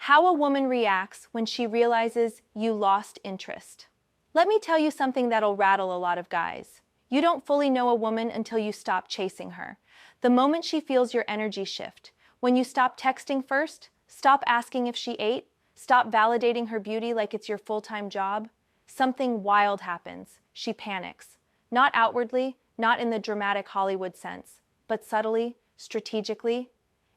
How a woman reacts when she realizes you lost interest. Let me tell you something that'll rattle a lot of guys. You don't fully know a woman until you stop chasing her. The moment she feels your energy shift, when you stop texting first, stop asking if she ate, stop validating her beauty like it's your full-time job, something wild happens. She panics. Not outwardly, not in the dramatic Hollywood sense, but subtly, strategically,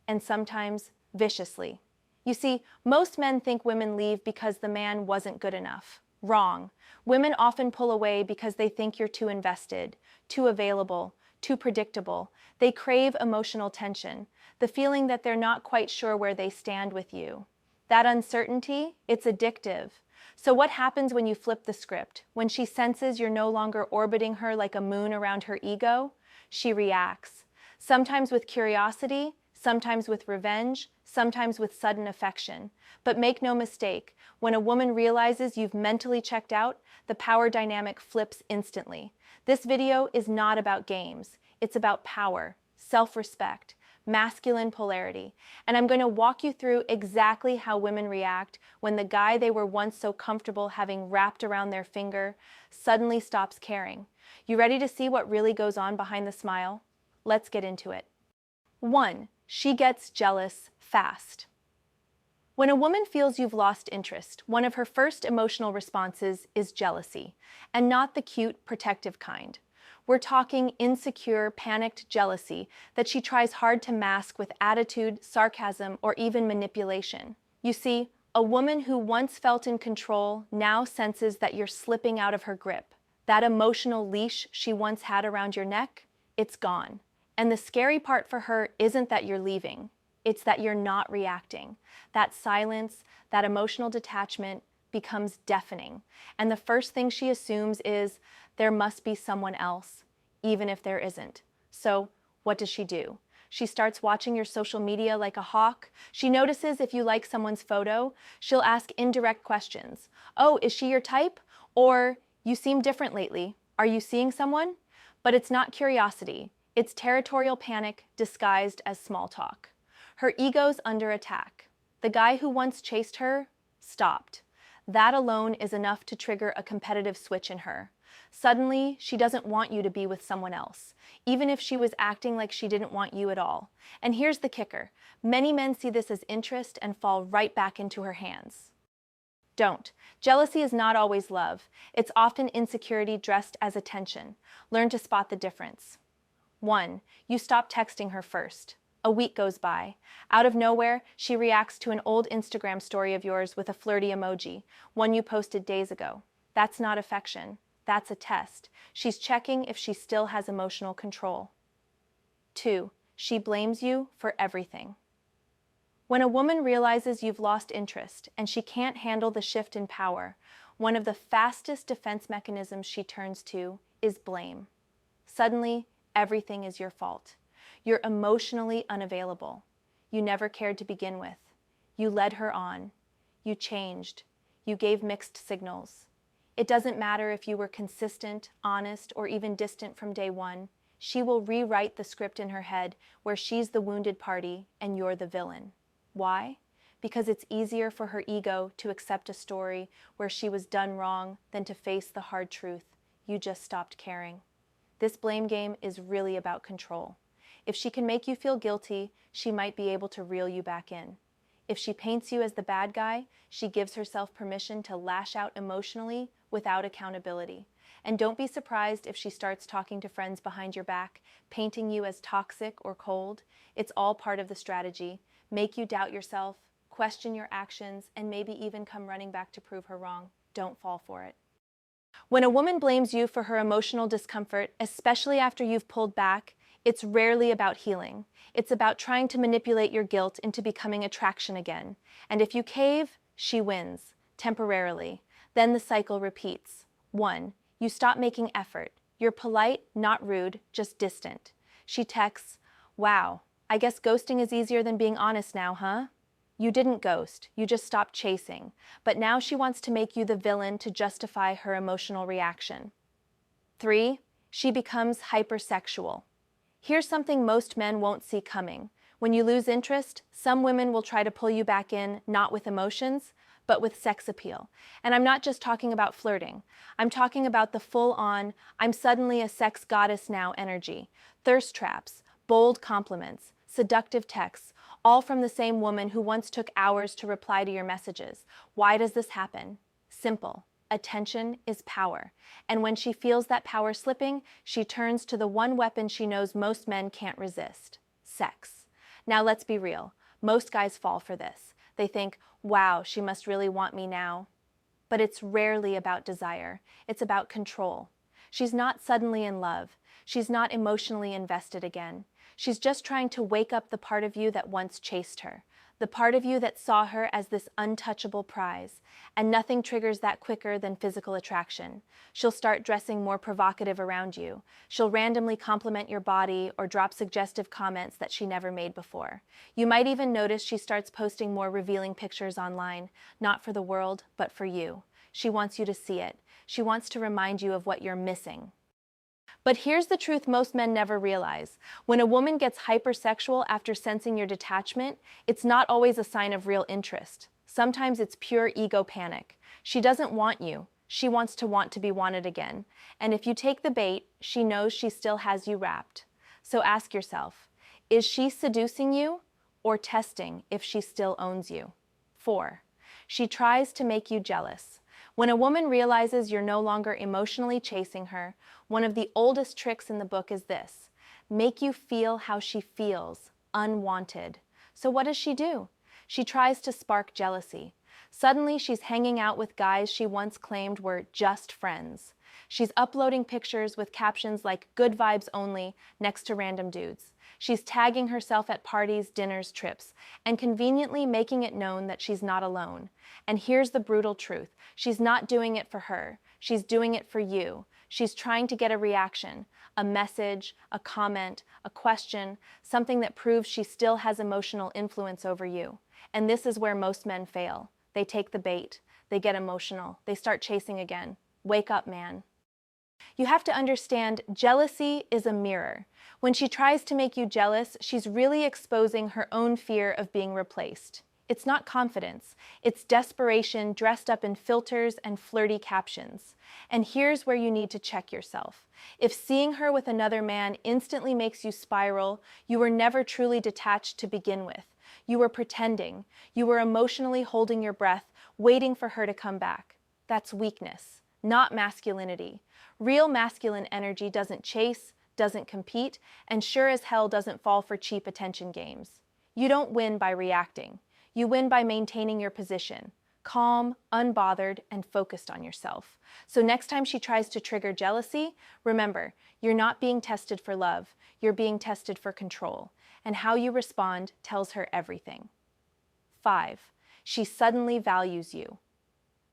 and sometimes viciously. You see, most men think women leave because the man wasn't good enough. Wrong. Women often pull away because they think you're too invested, too available, too predictable. They crave emotional tension, the feeling that they're not quite sure where they stand with you. That uncertainty, it's addictive. So what happens when you flip the script? When she senses you're no longer orbiting her like a moon around her ego, she reacts. Sometimes with curiosity, sometimes with revenge, sometimes with sudden affection. But make no mistake, when a woman realizes you've mentally checked out, the power dynamic flips instantly. This video is not about games. It's about power, self-respect, masculine polarity. And I'm going to walk you through exactly how women react when the guy they were once so comfortable having wrapped around their finger suddenly stops caring. You ready to see what really goes on behind the smile? Let's get into it. 1. She gets jealous fast. When a woman feels you've lost interest, one of her first emotional responses is jealousy, and not the cute, protective kind. We're talking insecure, panicked jealousy that she tries hard to mask with attitude, sarcasm, or even manipulation. You see, a woman who once felt in control now senses that you're slipping out of her grip. That emotional leash she once had around your neck, it's gone. And the scary part for her isn't that you're leaving, it's that you're not reacting. That silence, that emotional detachment becomes deafening. And the first thing she assumes is, there must be someone else, even if there isn't. So, what does she do? She starts watching your social media like a hawk. She notices if you like someone's photo. She'll ask indirect questions. Oh, is she your type? Or, you seem different lately. Are you seeing someone? But it's not curiosity. It's territorial panic disguised as small talk. Her ego's under attack. The guy who once chased her stopped. That alone is enough to trigger a competitive switch in her. Suddenly, she doesn't want you to be with someone else, even if she was acting like she didn't want you at all. And here's the kicker. Many men see this as interest and fall right back into her hands. Don't. Jealousy is not always love. It's often insecurity dressed as attention. Learn to spot the difference. 1. You stop texting her first. A week goes by. Out of nowhere, she reacts to an old Instagram story of yours with a flirty emoji, one you posted days ago. That's not affection. That's a test. She's checking if she still has emotional control. 2. She blames you for everything. When a woman realizes you've lost interest and she can't handle the shift in power, one of the fastest defense mechanisms she turns to is blame. Suddenly, everything is your fault. You're emotionally unavailable. You never cared to begin with. You led her on. You changed. You gave mixed signals. It doesn't matter if you were consistent, honest, or even distant from day one. She will rewrite the script in her head where she's the wounded party and you're the villain. Why? Because it's easier for her ego to accept a story where she was done wrong than to face the hard truth. You just stopped caring. This blame game is really about control. If she can make you feel guilty, she might be able to reel you back in. If she paints you as the bad guy, she gives herself permission to lash out emotionally without accountability. And don't be surprised if she starts talking to friends behind your back, painting you as toxic or cold. It's all part of the strategy. Make you doubt yourself, question your actions, and maybe even come running back to prove her wrong. Don't fall for it. When a woman blames you for her emotional discomfort, especially after you've pulled back, it's rarely about healing. It's about trying to manipulate your guilt into becoming attraction again. And if you cave, she wins, temporarily. Then the cycle repeats. 1. You stop making effort. You're polite, not rude, just distant. She texts, "Wow, I guess ghosting is easier than being honest now, huh?" You didn't ghost, you just stopped chasing. But now she wants to make you the villain to justify her emotional reaction. 3. She becomes hypersexual. Here's something most men won't see coming. When you lose interest, some women will try to pull you back in, not with emotions, but with sex appeal. And I'm not just talking about flirting. I'm talking about the full-on, I'm suddenly a sex goddess now energy. Thirst traps, bold compliments, seductive texts, all from the same woman who once took hours to reply to your messages. Why does this happen? Simple. Attention is power. And when she feels that power slipping, she turns to the one weapon she knows most men can't resist: sex. Now let's be real. Most guys fall for this. They think, wow, she must really want me now. But it's rarely about desire. It's about control. She's not suddenly in love. She's not emotionally invested again. She's just trying to wake up the part of you that once chased her, the part of you that saw her as this untouchable prize. And nothing triggers that quicker than physical attraction. She'll start dressing more provocative around you. She'll randomly compliment your body or drop suggestive comments that she never made before. You might even notice she starts posting more revealing pictures online, not for the world, but for you. She wants you to see it. She wants to remind you of what you're missing. But here's the truth most men never realize. When a woman gets hypersexual after sensing your detachment, it's not always a sign of real interest. Sometimes it's pure ego panic. She doesn't want you. She wants to be wanted again. And if you take the bait, she knows she still has you wrapped. So ask yourself, is she seducing you or testing if she still owns you? 4. She tries to make you jealous. When a woman realizes you're no longer emotionally chasing her, one of the oldest tricks in the book is this: make you feel how she feels, unwanted. So what does she do? She tries to spark jealousy. Suddenly she's hanging out with guys she once claimed were just friends. She's uploading pictures with captions like "good vibes only" next to random dudes. She's tagging herself at parties, dinners, trips, and conveniently making it known that she's not alone. And here's the brutal truth: she's not doing it for her. She's doing it for you. She's trying to get a reaction, a message, a comment, a question, something that proves she still has emotional influence over you. And this is where most men fail. They take the bait. They get emotional. They start chasing again. Wake up, man. You have to understand, jealousy is a mirror. When she tries to make you jealous, she's really exposing her own fear of being replaced. It's not confidence. It's desperation dressed up in filters and flirty captions. And here's where you need to check yourself. If seeing her with another man instantly makes you spiral, you were never truly detached to begin with. You were pretending. You were emotionally holding your breath, waiting for her to come back. That's weakness, not masculinity. Real masculine energy doesn't chase, doesn't compete, and sure as hell doesn't fall for cheap attention games. You don't win by reacting. You win by maintaining your position, calm, unbothered, and focused on yourself. So next time she tries to trigger jealousy, remember, you're not being tested for love, you're being tested for control, and how you respond tells her everything. 5. She suddenly values you.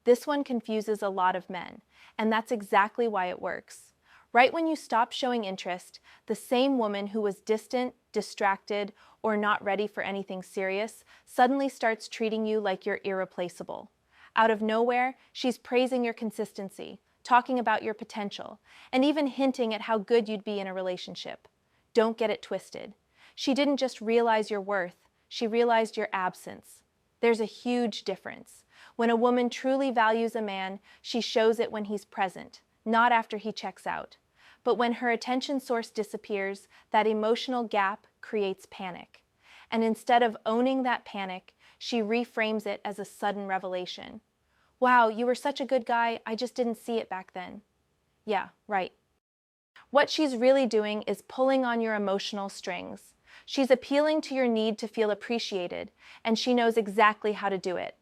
This one confuses a lot of men, and that's exactly why it works. Right when you stop showing interest, the same woman who was distant, distracted, or not ready for anything serious suddenly starts treating you like you're irreplaceable. Out of nowhere, she's praising your consistency, talking about your potential, and even hinting at how good you'd be in a relationship. Don't get it twisted. She didn't just realize your worth, she realized your absence. There's a huge difference. When a woman truly values a man, she shows it when he's present, not after he checks out. But when her attention source disappears, that emotional gap creates panic. And instead of owning that panic, she reframes it as a sudden revelation. Wow, you were such a good guy, I just didn't see it back then. Yeah, right. What she's really doing is pulling on your emotional strings. She's appealing to your need to feel appreciated, and she knows exactly how to do it.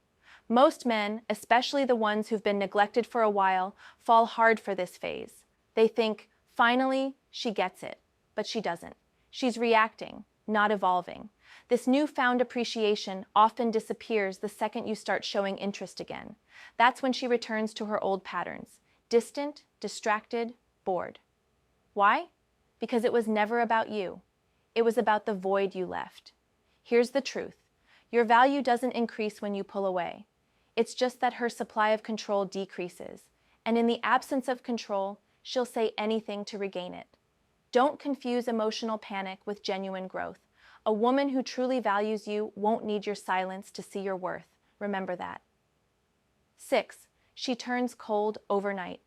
Most men, especially the ones who've been neglected for a while, fall hard for this phase. They think, finally, she gets it. But she doesn't. She's reacting, not evolving. This newfound appreciation often disappears the second you start showing interest again. That's when she returns to her old patterns: distant, distracted, bored. Why? Because it was never about you. It was about the void you left. Here's the truth. Your value doesn't increase when you pull away. It's just that her supply of control decreases. And in the absence of control, she'll say anything to regain it. Don't confuse emotional panic with genuine growth. A woman who truly values you won't need your silence to see your worth. Remember that. 6. She turns cold overnight.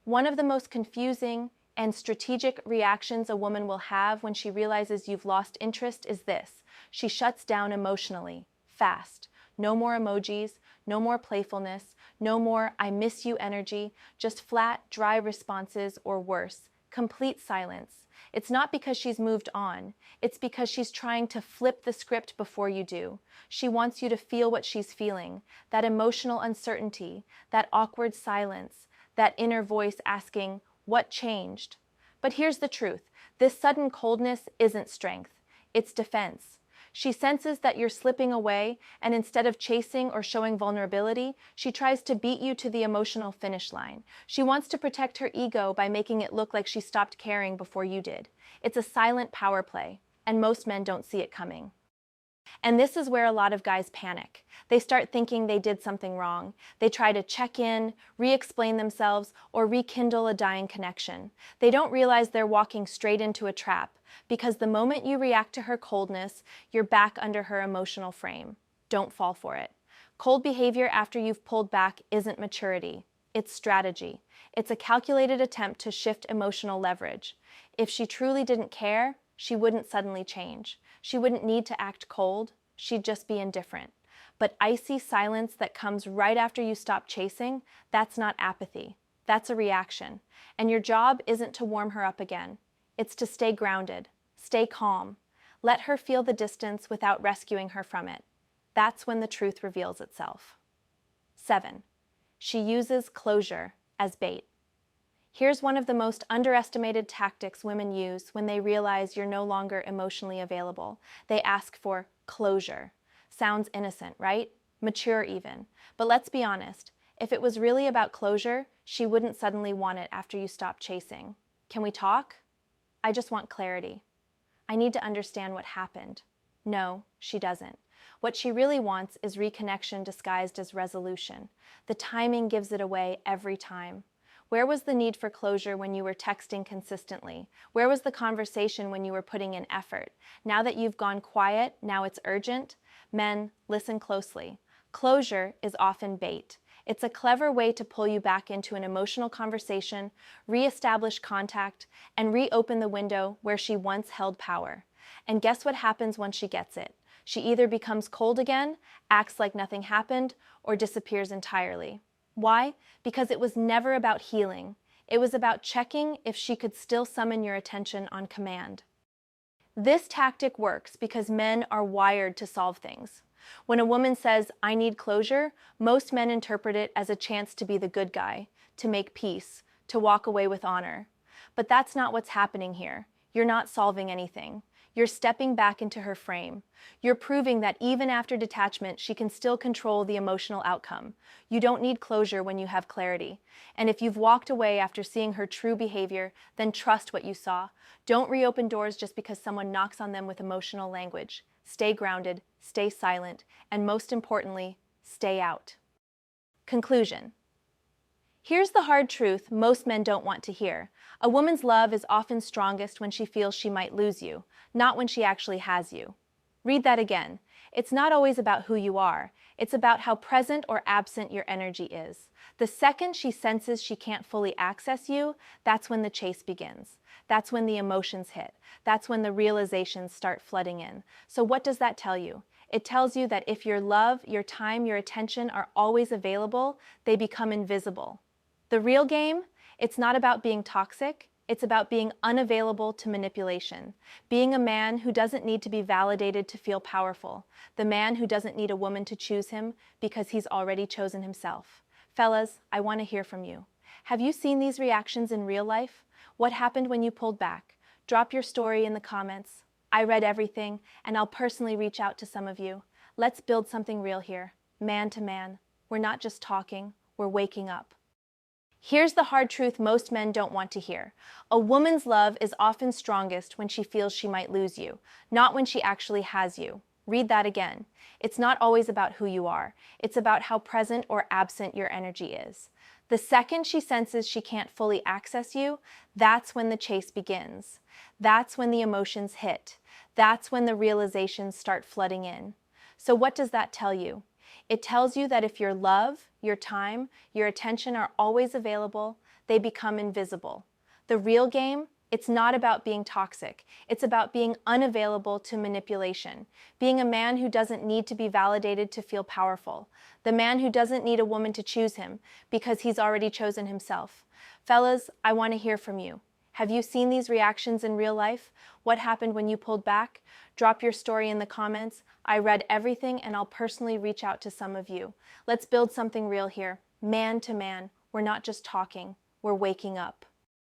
One of the most confusing and strategic reactions a woman will have when she realizes you've lost interest is this. She shuts down emotionally, fast. No more emojis, no more playfulness, no more "I miss you" energy, just flat, dry responses, or worse, complete silence. It's not because she's moved on, it's because she's trying to flip the script before you do. She wants you to feel what she's feeling, that emotional uncertainty, that awkward silence, that inner voice asking, "What changed?" But here's the truth. This sudden coldness isn't strength, it's defense. She senses that you're slipping away, and instead of chasing or showing vulnerability, she tries to beat you to the emotional finish line. She wants to protect her ego by making it look like she stopped caring before you did. It's a silent power play, and most men don't see it coming. And this is where a lot of guys panic. They start thinking they did something wrong. They try to check in, re-explain themselves, or rekindle a dying connection. They don't realize they're walking straight into a trap, because the moment you react to her coldness, you're back under her emotional frame. Don't fall for it. Cold behavior after you've pulled back isn't maturity. It's strategy. It's a calculated attempt to shift emotional leverage. If she truly didn't care, she wouldn't suddenly change. She wouldn't need to act cold, she'd just be indifferent. But icy silence that comes right after you stop chasing, that's not apathy. That's a reaction. And your job isn't to warm her up again. It's to stay grounded, stay calm. Let her feel the distance without rescuing her from it. That's when the truth reveals itself. 7. She uses closure as bait. Here's one of the most underestimated tactics women use when they realize you're no longer emotionally available. They ask for closure. Sounds innocent, right? Mature even. But let's be honest, if it was really about closure, she wouldn't suddenly want it after you stop chasing. Can we talk? I just want clarity. I need to understand what happened. No, she doesn't. What she really wants is reconnection disguised as resolution. The timing gives it away every time. Where was the need for closure when you were texting consistently? Where was the conversation when you were putting in effort? Now that you've gone quiet, now it's urgent? Men, listen closely. Closure is often bait. It's a clever way to pull you back into an emotional conversation, re-establish contact, and reopen the window where she once held power. And guess what happens once she gets it? She either becomes cold again, acts like nothing happened, or disappears entirely. Why? Because it was never about healing. It was about checking if she could still summon your attention on command. This tactic works because men are wired to solve things. When a woman says, "I need closure," most men interpret it as a chance to be the good guy, to make peace, to walk away with honor. But that's not what's happening here. You're not solving anything. You're stepping back into her frame. You're proving that even after detachment, she can still control the emotional outcome. You don't need closure when you have clarity. And if you've walked away after seeing her true behavior, then trust what you saw. Don't reopen doors just because someone knocks on them with emotional language. Stay grounded, stay silent, and most importantly, stay out. Conclusion. Here's the hard truth most men don't want to hear. A woman's love is often strongest when she feels she might lose you, not when she actually has you. Read that again. It's not always about who you are. It's about how present or absent your energy is. The second she senses she can't fully access you, that's when the chase begins. That's when the emotions hit. That's when the realizations start flooding in. So what does that tell you? It tells you that if your love, your time, your attention are always available, they become invisible. The real game? It's not about being toxic. It's about being unavailable to manipulation. Being a man who doesn't need to be validated to feel powerful. The man who doesn't need a woman to choose him because he's already chosen himself. Fellas, I want to hear from you. Have you seen these reactions in real life? What happened when you pulled back? Drop your story in the comments. I read everything, and I'll personally reach out to some of you. Let's build something real here, man to man. We're not just talking, we're waking up. Here's the hard truth most men don't want to hear. A woman's love is often strongest when she feels she might lose you, not when she actually has you. Read that again. It's not always about who you are. It's about how present or absent your energy is. The second she senses she can't fully access you, that's when the chase begins. That's when the emotions hit. That's when the realizations start flooding in. So what does that tell you? It tells you that if your love, your time, your attention are always available, they become invisible. The real game, it's not about being toxic. It's about being unavailable to manipulation. Being a man who doesn't need to be validated to feel powerful. The man who doesn't need a woman to choose him because he's already chosen himself. Fellas, I want to hear from you. Have you seen these reactions in real life? What happened when you pulled back? Drop your story in the comments. I read everything and I'll personally reach out to some of you. Let's build something real here. Man to man. We're not just talking. We're waking up.